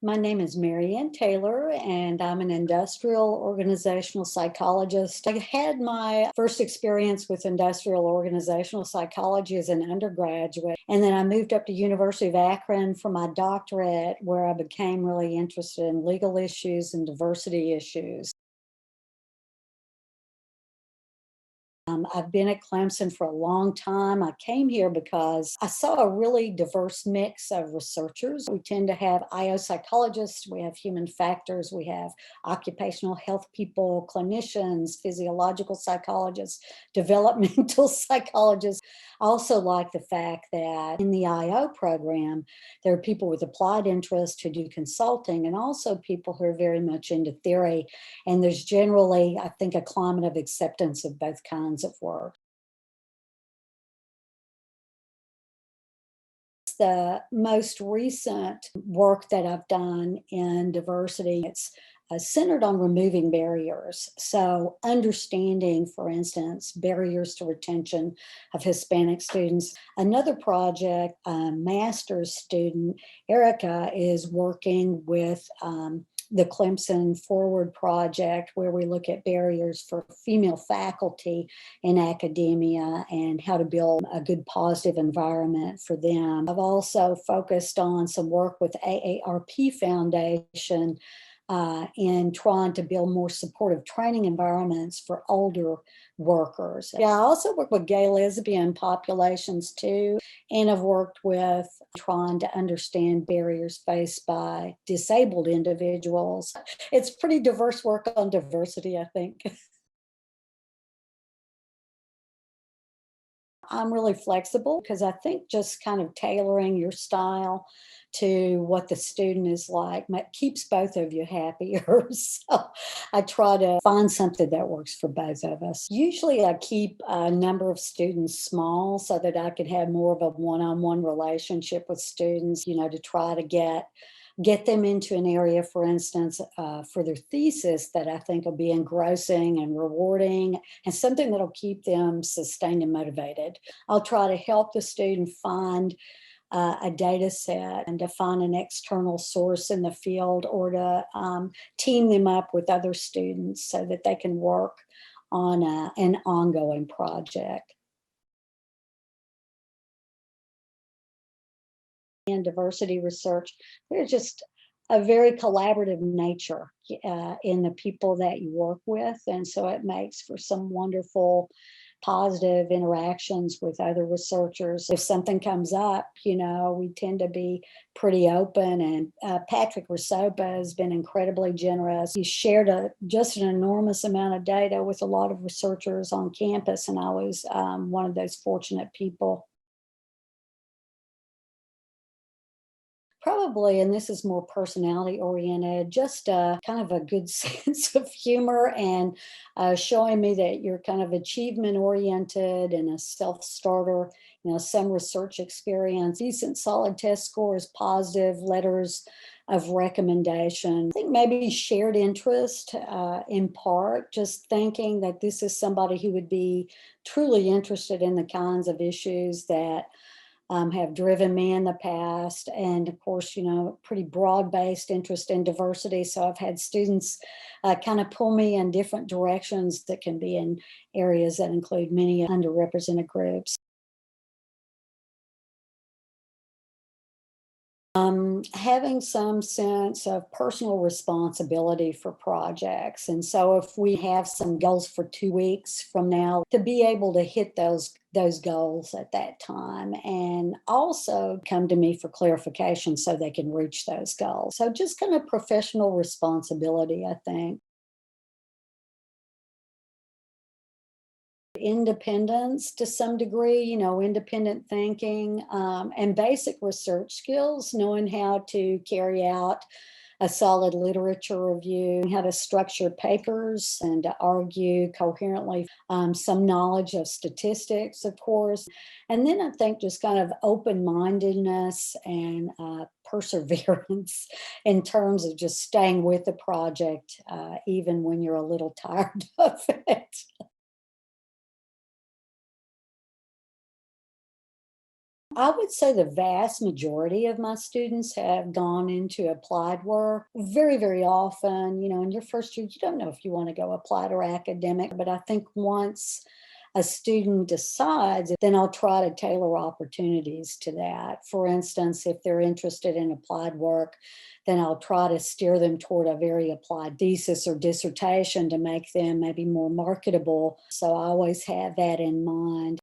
My name is Marianne Taylor, and I'm an industrial organizational psychologist. I had my first experience with industrial organizational psychology as an undergraduate, and then I moved up to University of Akron for my doctorate, where I became really interested in legal issues and diversity issues. I've been at Clemson for a long time. I came here because I saw a really diverse mix of researchers. We tend to have IO psychologists, we have human factors, we have occupational health people, clinicians, physiological psychologists, developmental psychologists. I also like the fact that in the IO program, there are people with applied interest who do consulting and also people who are very much into theory. And there's generally, I think, a climate of acceptance of both kinds of work. The most recent work that I've done in diversity, it's centered on removing barriers. So, understanding, for instance, barriers to retention of Hispanic students. Another project, a master's student, Erica, is working with the Clemson Forward Project, where we look at barriers for female faculty in academia and how to build a good positive environment for them. I've also focused on some work with AARP Foundation in trying to build more supportive training environments for older workers. Yeah, I also work with gay lesbian populations too, and I've worked with trying to understand barriers faced by disabled individuals. It's pretty diverse work on diversity, I think. I'm really flexible because I think just kind of tailoring your style to what the student is like keeps both of you happier. So I try to find something that works for both of us. Usually I keep a number of students small so that I can have more of a one-on-one relationship with students, to try to get them into an area, for instance, for their thesis that I think will be engrossing and rewarding and something that'll keep them sustained and motivated. I'll try to help the student find a data set and to find an external source in the field or to team them up with other students so that they can work on an ongoing project. And diversity research, there's just a very collaborative nature in the people that you work with. And so it makes for some wonderful positive interactions with other researchers. If something comes up, we tend to be pretty open. And Patrick Rasopa has been incredibly generous. He shared just an enormous amount of data with a lot of researchers on campus, and I was one of those fortunate people. Probably, and this is more personality oriented, just kind of a good sense of humor and showing me that you're kind of achievement oriented and a self starter, some research experience, decent solid test scores, positive letters of recommendation. I think maybe shared interest in part, just thinking that this is somebody who would be truly interested in the kinds of issues that have driven me in the past. And of course, pretty broad based interest in diversity. So I've had students kind of pull me in different directions that can be in areas that include many underrepresented groups. Having some sense of personal responsibility for projects. And so if we have some goals for 2 weeks from now, to be able to hit those goals at that time and also come to me for clarification so they can reach those goals. So just kind of professional responsibility, I think. Independence to some degree, independent thinking, and basic research skills, knowing how to carry out a solid literature review, how to structure papers and to argue coherently, some knowledge of statistics, of course. And then I think just kind of open mindedness and perseverance in terms of just staying with the project, even when you're a little tired of it. I would say the vast majority of my students have gone into applied work. Very, very often, in your first year, you don't know if you want to go applied or academic, but I think once a student decides, then I'll try to tailor opportunities to that. For instance, if they're interested in applied work, then I'll try to steer them toward a very applied thesis or dissertation to make them maybe more marketable. So I always have that in mind.